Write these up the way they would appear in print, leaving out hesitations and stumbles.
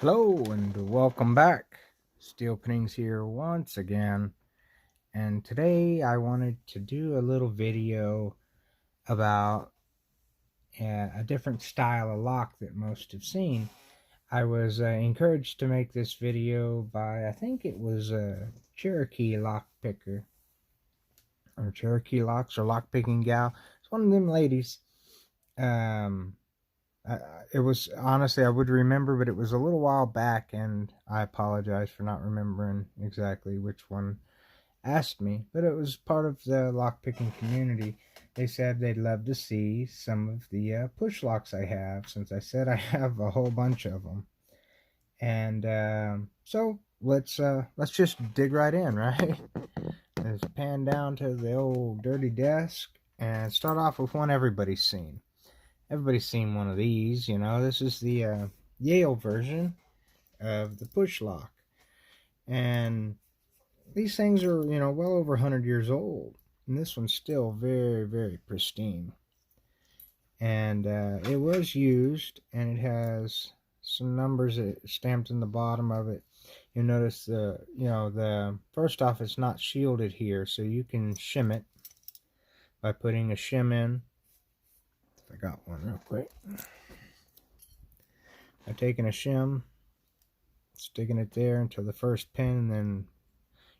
Hello and welcome back. Steel Openings here once again, and today I wanted to do a little video about a different style of lock that most have seen. I was encouraged to make this video by, I think it was a Cherokee lock picker, or Cherokee locks, or lock picking gal. It's one of them ladies. Um, it was, honestly, I would remember, but it was a little while back, and I apologize for not remembering exactly which one asked me, but it was part of the lockpicking community. They said they'd love to see some of the push locks I have, since I said I have a whole bunch of them. And so let's just dig right in, right? Let's pan down to the old dirty desk and start off with one everybody's seen. Everybody's seen one of these, you know. This is the Yale version of the push lock. And these things are, you know, well over 100 years old. And this one's still very, very pristine. And it was used, and it has some numbers stamped in the bottom of it. You'll notice the first off, it's not shielded here, so you can shim it by putting a shim in. I got one real quick. I'm taking a shim, sticking it there until the first pin, and then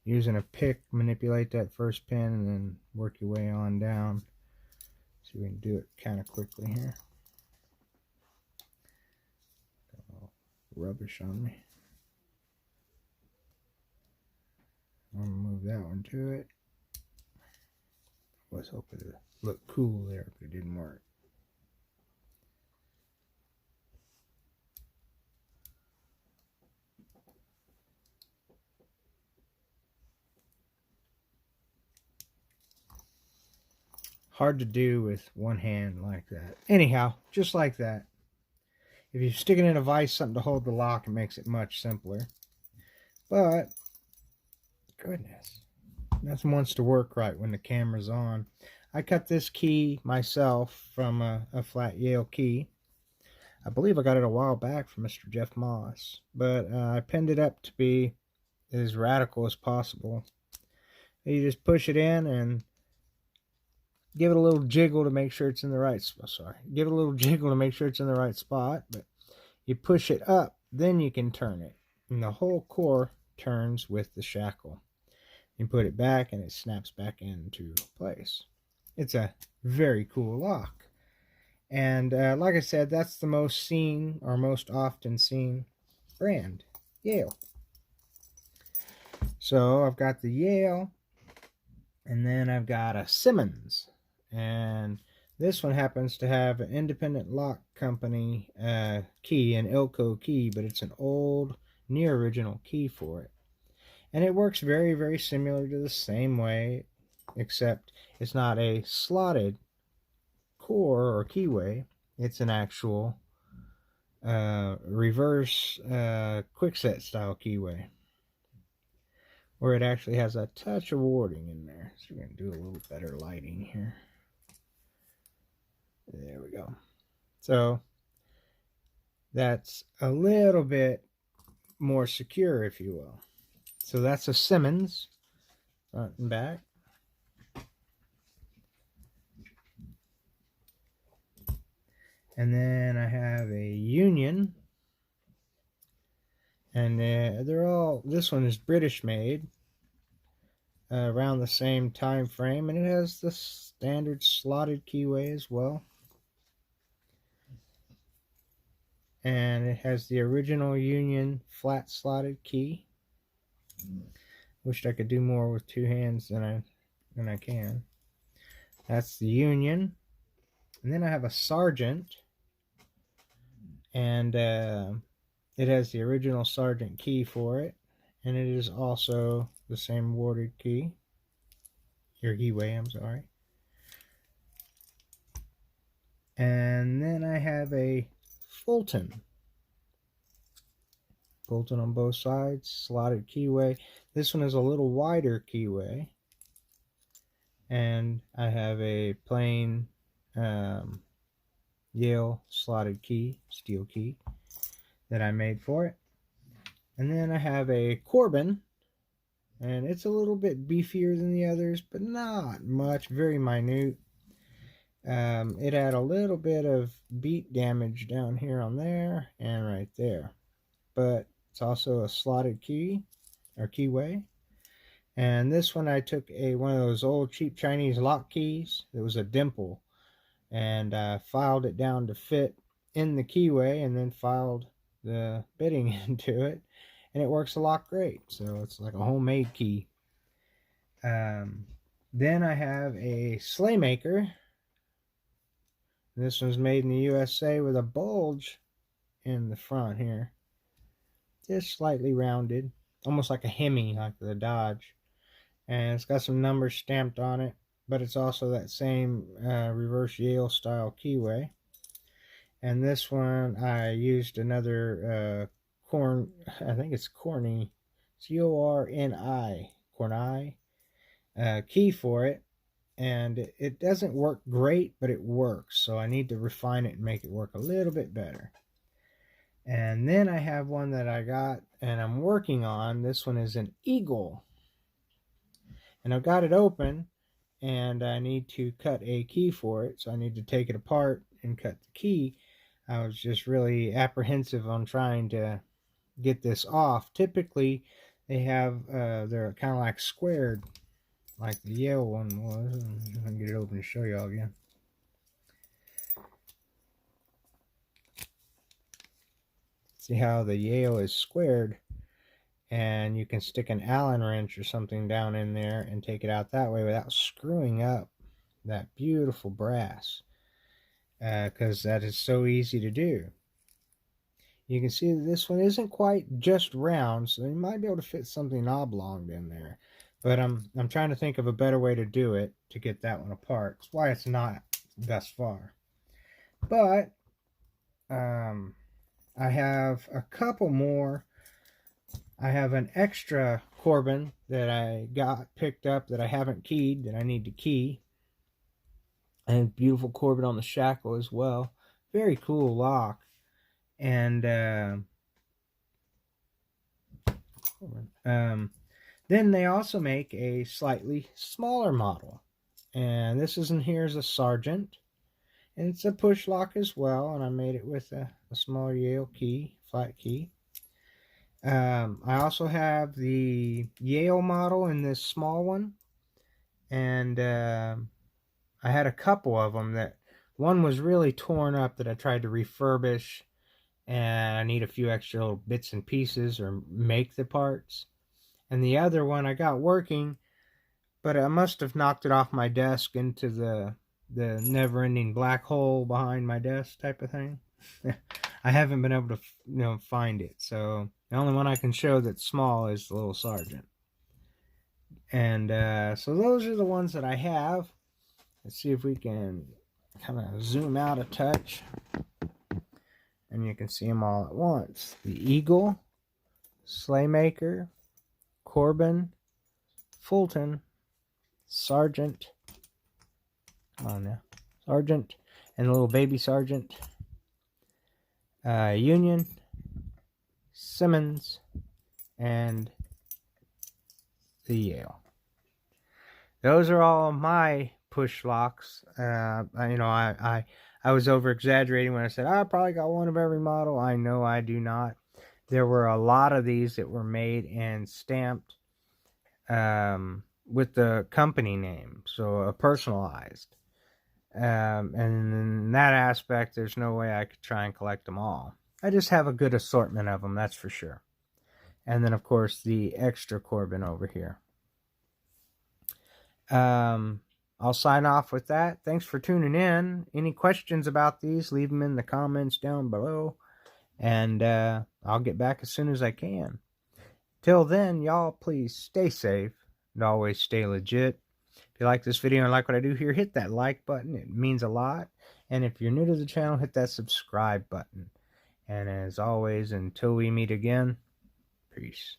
using a pick, manipulate that first pin, and then work your way on down. So we can do it kind of quickly here. Got all rubbish on me. I'm gonna move that one to it. I was hoping to look cool there, but it didn't work. Hard to do with one hand like that. Anyhow, just like that. If you stick it in a vise, something to hold the lock, it makes it much simpler. But, goodness, nothing wants to work right when the camera's on. I cut this key myself from a flat Yale key. I believe I got it a while back from Mr. Jeff Moss. But I pinned it up to be as radical as possible. You just push it in and give it a little jiggle to make sure it's in the right spot. Give it a little jiggle to make sure it's in the right spot. But you push it up, then you can turn it. And the whole core turns with the shackle. You put it back and it snaps back into place. It's a very cool lock. And like I said, that's the most seen, or most often seen brand, Yale. So I've got the Yale, and then I've got a Simmons. And this one happens to have an independent lock company key, an Elko key, but it's an old, near original key for it. And it works very, very similar to the same way, except it's not a slotted core or keyway. It's an actual reverse quickset style keyway, where it actually has a touch of warding in there. So we're going to do a little better lighting here. There we go. So that's a little bit more secure, if you will. So that's a Simmons, front and back. And then I have a Union. And they're all, this one is British made. Around the same time frame. And it has the standard slotted keyway as well. And it has the original Union flat slotted key. Wished I could do more with two hands than I can. That's the Union. And then I have a Sargent. And it has the original Sargent key for it. And it is also the same warded key. Or keyway, I'm sorry. And then I have a Fulton. Fulton on both sides, slotted keyway. This one is a little wider keyway. And I have a plain Yale slotted key, steel key, that I made for it. And then I have a Corbin, and it's a little bit beefier than the others, but not much, very minute. It had a little bit of beat damage down here on there and right there, but it's also a slotted key or keyway. And this one I took one of those old cheap Chinese lock keys. It was a dimple, and I filed it down to fit in the keyway, and then filed the bitting into it, and it works a lot great. So it's like a homemade key. Then I have a Sleigh Maker. This one's made in the USA with a bulge in the front here, just slightly rounded, almost like a Hemi, like the Dodge. And it's got some numbers stamped on it, but it's also that same reverse Yale style keyway. And this one I used another I think it's Corny, Corni key for it, and it doesn't work great, but it works, so I need to refine it and make it work a little bit better. And then I have one that I got and I'm working on. This one is an Eagle, and I've got it open, and I need to cut a key for it, so I need to take it apart and cut the key. I was just really apprehensive on trying to get this off. Typically they have they're kind of like squared, like the Yale one was. I can get it open to show y'all again. See how the Yale is squared, and you can stick an Allen wrench or something down in there and take it out that way without screwing up that beautiful brass, because that is so easy to do. You can see that this one isn't quite just round, so you might be able to fit something oblong in there. But I'm trying to think of a better way to do it to get that one apart. That's why it's not thus far. But I have a couple more. I have an extra Corbin that I picked up that I haven't keyed, that I need to key. And beautiful Corbin on the shackle as well. Very cool lock. And then they also make a slightly smaller model. And this is in here as a Sergeant. And it's a push lock as well. And I made it with a small Yale key, flat key. I also have the Yale model in this small one. And I had a couple of them that one was really torn up that I tried to refurbish. And I need a few extra little bits and pieces or make the parts. And the other one I got working, but I must have knocked it off my desk into the never-ending black hole behind my desk type of thing. I haven't been able to find it. So the only one I can show that's small is the little Sergeant. And so those are the ones that I have. Let's see if we can kind of zoom out a touch. And you can see them all at once. The Eagle, Sleigh Maker, Corbin, Fulton, Sergeant. Come on now. Sergeant. And a little baby Sergeant. Union, Simmons, and the Yale. Those are all my push locks. I was over exaggerating when I said I probably got one of every model. I know I do not. There were a lot of these that were made and stamped with the company name, so personalized. And in that aspect, there's no way I could try and collect them all. I just have a good assortment of them, that's for sure. And then, of course, the extra Corbin over here. I'll sign off with that. Thanks for tuning in. Any questions about these, leave them in the comments down below. And I'll get back as soon as I can. Till then, y'all, please stay safe and always stay legit. If you like this video and like what I do here, hit that like button. It means a lot. And if you're new to the channel, hit that subscribe button. And as always, until we meet again, peace.